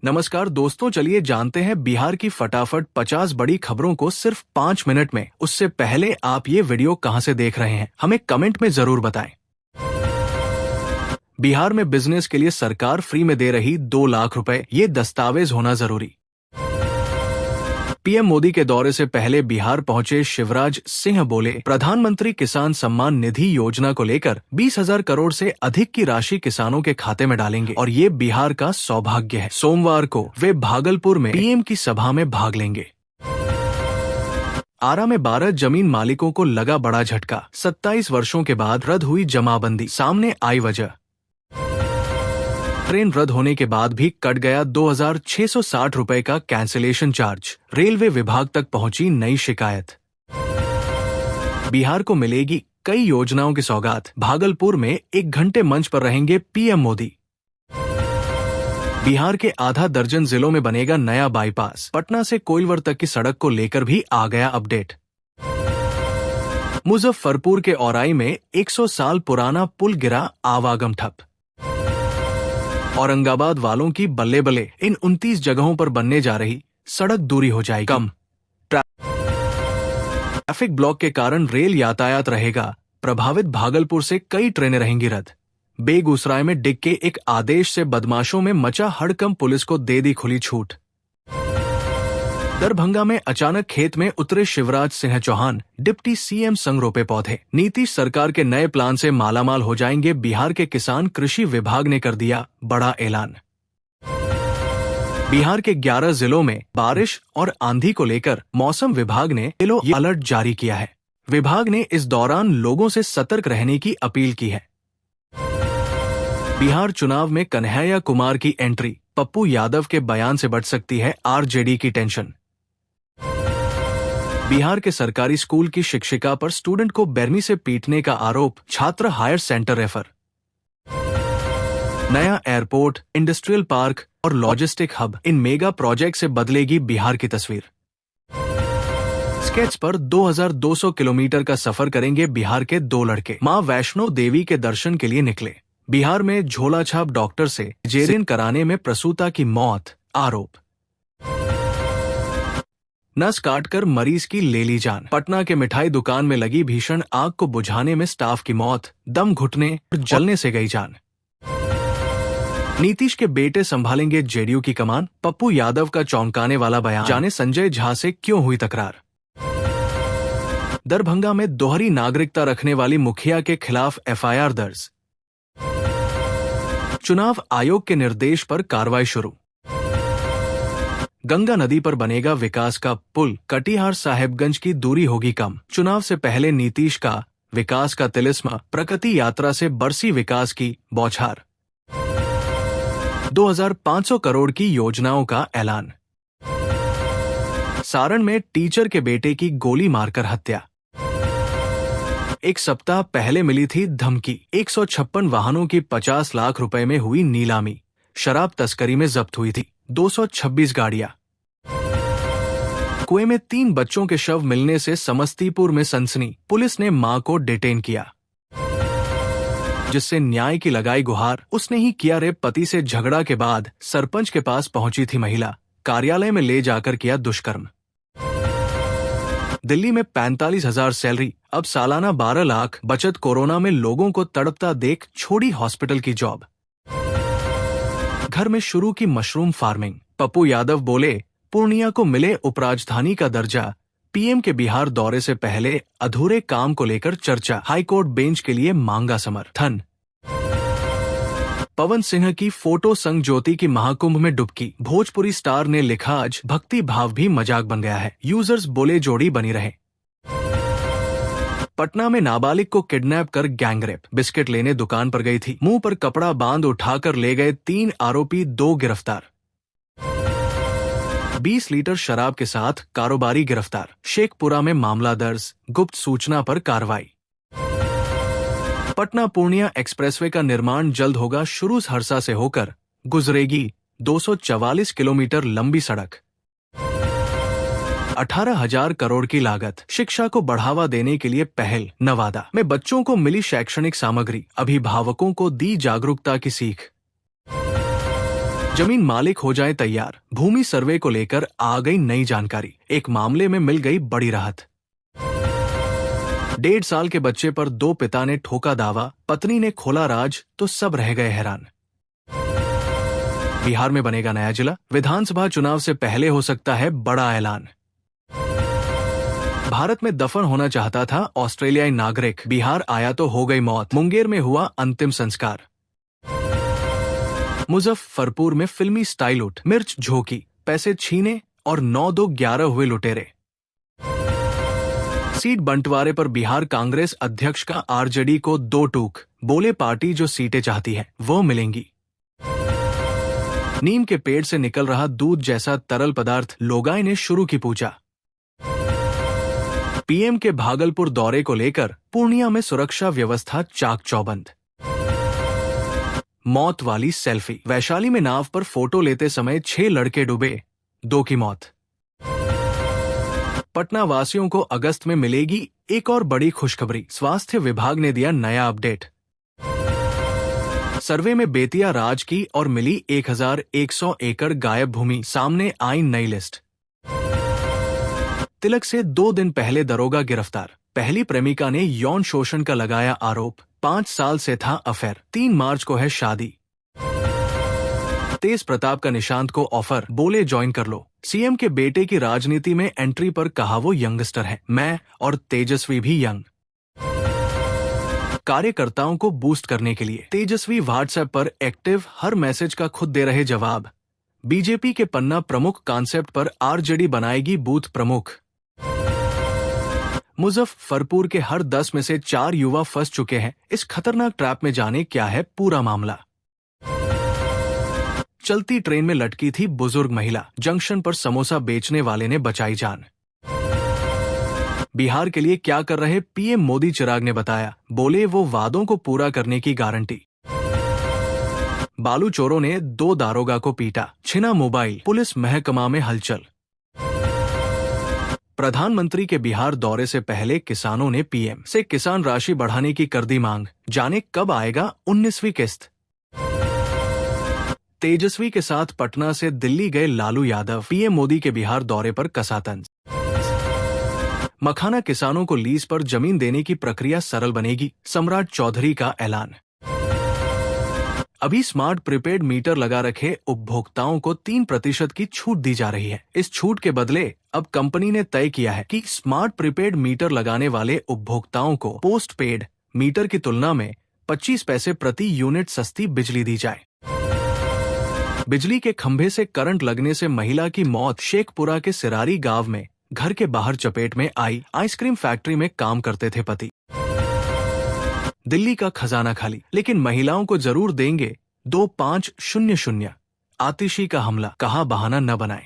नमस्कार दोस्तों, चलिए जानते हैं बिहार की फटाफट 50 बड़ी खबरों को सिर्फ 5 मिनट में। उससे पहले आप ये वीडियो कहां से देख रहे हैं, हमें कमेंट में जरूर बताएं। बिहार में बिजनेस के लिए सरकार फ्री में दे रही 2 लाख रुपए, ये दस्तावेज होना जरूरी। पीएम मोदी के दौरे से पहले बिहार पहुंचे शिवराज सिंह बोले, प्रधानमंत्री किसान सम्मान निधि योजना को लेकर 20,000 करोड़ से अधिक की राशि किसानों के खाते में डालेंगे और ये बिहार का सौभाग्य है। सोमवार को वे भागलपुर में पीएम की सभा में भाग लेंगे। आरा में 12 जमीन मालिकों को लगा बड़ा झटका। 27 वर्षों के बाद रद्द हुई जमाबंदी, सामने आई वजह। ट्रेन रद्द होने के बाद भी कट गया 2,660 रुपए का कैंसिलेशन चार्ज। रेलवे विभाग तक पहुंची नई शिकायत। बिहार को मिलेगी कई योजनाओं की सौगात। भागलपुर में 1 घंटे मंच पर रहेंगे पीएम मोदी। बिहार के आधा दर्जन जिलों में बनेगा नया बाईपास। पटना से कोइलवर तक की सड़क को लेकर भी आ गया अपडेट। मुजफ्फरपुर के औराई में 100 साल पुराना पुल गिरा, आवागम ठप। औरंगाबाद वालों की बल्ले बल्ले, इन 29 जगहों पर बनने जा रही सड़क दूरी हो जाएगी कम। ट्रैफिक ब्लॉक के कारण रेल यातायात रहेगा प्रभावित। भागलपुर से कई ट्रेनें रहेंगी रद्द। बेगूसराय में डिग के एक आदेश से बदमाशों में मचा हड़कंप, पुलिस को दे दी खुली छूट। दरभंगा में अचानक खेत में उतरे शिवराज सिंह चौहान, डिप्टी सीएम संग रोपे पौधे। नीतीश सरकार के नए प्लान से मालामाल हो जाएंगे बिहार के किसान, कृषि विभाग ने कर दिया बड़ा ऐलान। बिहार के 11 जिलों में बारिश और आंधी को लेकर मौसम विभाग ने येलो अलर्ट जारी किया है। विभाग ने इस दौरान लोगों से सतर्क रहने की अपील की है। बिहार चुनाव में कन्हैया कुमार की एंट्री, पप्पू यादव के बयान से बढ़ सकती है आरजेडी की टेंशन। बिहार के सरकारी स्कूल की शिक्षिका पर स्टूडेंट को बेरमी से पीटने का आरोप, छात्र हायर सेंटर रेफर। नया एयरपोर्ट, इंडस्ट्रियल पार्क और लॉजिस्टिक हब, इन मेगा प्रोजेक्ट से बदलेगी बिहार की तस्वीर। स्केच पर 2200 किलोमीटर का सफर करेंगे बिहार के 2 लड़के। मां वैष्णो देवी के दर्शन के लिए निकले। बिहार में झोलाछाप डॉक्टर से सिजेरियन कराने में प्रसूता की मौत, आरोप। नस काटकर मरीज की ले ली जान। पटना के मिठाई दुकान में लगी भीषण आग को बुझाने में स्टाफ की मौत, दम घुटने और जलने से गई जान। नीतीश के बेटे संभालेंगे जेडीयू की कमान, पप्पू यादव का चौंकाने वाला बयान। जाने संजय झा से क्यों हुई तकरार। दरभंगा में दोहरी नागरिकता रखने वाली मुखिया के खिलाफ एफआईआर दर्ज। चुनाव आयोग के निर्देश पर कार्रवाई शुरू। गंगा नदी पर बनेगा विकास का पुल, कटिहार साहेबगंज की दूरी होगी कम। चुनाव से पहले नीतीश का विकास का तिलिस्म, प्रगति यात्रा से बरसी विकास की बौछार। 2,500 करोड़ की योजनाओं का ऐलान। सारण में टीचर के बेटे की गोली मारकर हत्या। 1 सप्ताह पहले मिली थी धमकी। 156 वाहनों की 50 लाख रुपए में हुई नीलामी। शराब तस्करी में जब्त हुई थी 226 गाड़ियां। कुएं में 3 बच्चों के शव मिलने से समस्तीपुर में सनसनी। पुलिस ने मां को डिटेन किया, जिससे न्याय की लगाई गुहार। उसने ही किया रे, पति से झगड़ा के बाद सरपंच के पास पहुंची थी महिला, कार्यालय में ले जाकर किया दुष्कर्म। दिल्ली में 45,000 सैलरी, अब सालाना 12 लाख बचत। कोरोना में लोगों को तड़पता देख छोड़ी हॉस्पिटल की जॉब। घर में शुरू की मशरूम फार्मिंग। पप्पू यादव बोले, पूर्णिया को मिले उपराजधानी का दर्जा। पीएम के बिहार दौरे से पहले अधूरे काम को लेकर चर्चा। हाईकोर्ट बेंच के लिए मांगा समर्थन। पवन सिंह की फोटो संग ज्योति की महाकुंभ में डुबकी। भोजपुरी स्टार ने लिखा, आज भक्ति भाव भी मजाक बन गया है। यूजर्स बोले जोड़ी बनी रहे। पटना में नाबालिग को किडनैप कर गैंगरेप। बिस्किट लेने दुकान पर गई थी, मुंह पर कपड़ा बांध उठाकर ले गए 3 आरोपी, 2 गिरफ्तार। 20 लीटर शराब के साथ कारोबारी गिरफ्तार। शेखपुरा में मामला दर्ज, गुप्त सूचना पर कार्रवाई। पटना पूर्णिया एक्सप्रेसवे का निर्माण जल्द होगा शुरू। हरसा से होकर गुजरेगी 244 किलोमीटर लंबी सड़क। 18,000 करोड़ की लागत। शिक्षा को बढ़ावा देने के लिए पहल। नवादा में बच्चों को मिली शैक्षणिक सामग्री, अभिभावकों को दी जागरूकता की सीख। जमीन मालिक हो जाए तैयार, भूमि सर्वे को लेकर आ गई नई जानकारी। एक मामले में मिल गई बड़ी राहत। 1.5 साल के बच्चे पर 2 पिता ने ठोका दावा, पत्नी ने खोला राज तो सब रह गए हैरान। बिहार में बनेगा नया जिला, विधानसभा चुनाव से पहले हो सकता है बड़ा ऐलान। भारत में दफन होना चाहता था ऑस्ट्रेलियाई नागरिक, बिहार आया तो हो गई मौत, मुंगेर में हुआ अंतिम संस्कार। मुजफ्फरपुर में फिल्मी स्टाइल उठ, मिर्च झोंकी, पैसे छीने और 9-2-11 हुए लुटेरे। सीट बंटवारे पर बिहार कांग्रेस अध्यक्ष का आरजेडी को 2 टूक, बोले पार्टी जो सीटें चाहती है वो मिलेंगी। नीम के पेड़ से निकल रहा दूध जैसा तरल पदार्थ, लोगाई ने शुरू की पूजा। पीएम के भागलपुर दौरे को लेकर पूर्णिया में सुरक्षा व्यवस्था चाक चौबंद। मौत वाली सेल्फी, वैशाली में नाव पर फोटो लेते समय 6 लड़के डूबे, 2 की मौत। पटना वासियों को अगस्त में मिलेगी एक और बड़ी खुशखबरी, स्वास्थ्य विभाग ने दिया नया अपडेट। सर्वे में बेतिया राज की और मिली 1100 एकड़ गायब भूमि, सामने आई नई लिस्ट। तिलक से 2 दिन पहले दरोगा गिरफ्तार, पहली प्रेमिका ने यौन शोषण का लगाया आरोप, 5 साल से था अफेयर, 3 मार्च को है शादी। तेज प्रताप का निशांत को ऑफर, बोले ज्वाइन कर लो। सीएम के बेटे की राजनीति में एंट्री पर कहा वो यंगस्टर है, मैं और तेजस्वी भी यंग। कार्यकर्ताओं को बूस्ट करने के लिए तेजस्वी व्हाट्सएप पर एक्टिव, हर मैसेज का खुद दे रहे जवाब। बीजेपी के पन्ना प्रमुख कॉन्सेप्ट पर आरजेडी बनाएगी बूथ प्रमुख। मुजफ्फरपुर के हर 10 में से 4 युवा फंस चुके हैं इस खतरनाक ट्रैप में, जाने क्या है पूरा मामला। चलती ट्रेन में लटकी थी बुजुर्ग महिला, जंक्शन पर समोसा बेचने वाले ने बचाई जान। बिहार के लिए क्या कर रहे पीएम मोदी, चिराग ने बताया, बोले वो वादों को पूरा करने की गारंटी। बालू चोरों ने 2 दारोगा को पीटा, छिना मोबाइल, पुलिस महकमा में हलचल। प्रधानमंत्री के बिहार दौरे से पहले किसानों ने पीएम से किसान राशि बढ़ाने की कर दी मांग, जाने कब आएगा 19वीं किस्त। तेजस्वी के साथ पटना से दिल्ली गए लालू यादव, पीएम मोदी के बिहार दौरे पर कसा तंज। मखाना किसानों को लीज पर जमीन देने की प्रक्रिया सरल बनेगी, सम्राट चौधरी का ऐलान। अभी स्मार्ट प्रीपेड मीटर लगा रखे उपभोक्ताओं को 3% की छूट दी जा रही है। इस छूट के बदले अब कंपनी ने तय किया है कि स्मार्ट प्रीपेड मीटर लगाने वाले उपभोक्ताओं को पोस्ट पेड मीटर की तुलना में 25 पैसे प्रति यूनिट सस्ती बिजली दी जाए। बिजली के खंभे से करंट लगने से महिला की मौत, शेखपुरा के सिरारी गांव में घर के बाहर चपेट में आई, आइसक्रीम फैक्ट्री में काम करते थे पति। दिल्ली का खजाना खाली, लेकिन महिलाओं को जरूर देंगे 2500। आतिशी का हमला, कहा बहाना न बनाएं।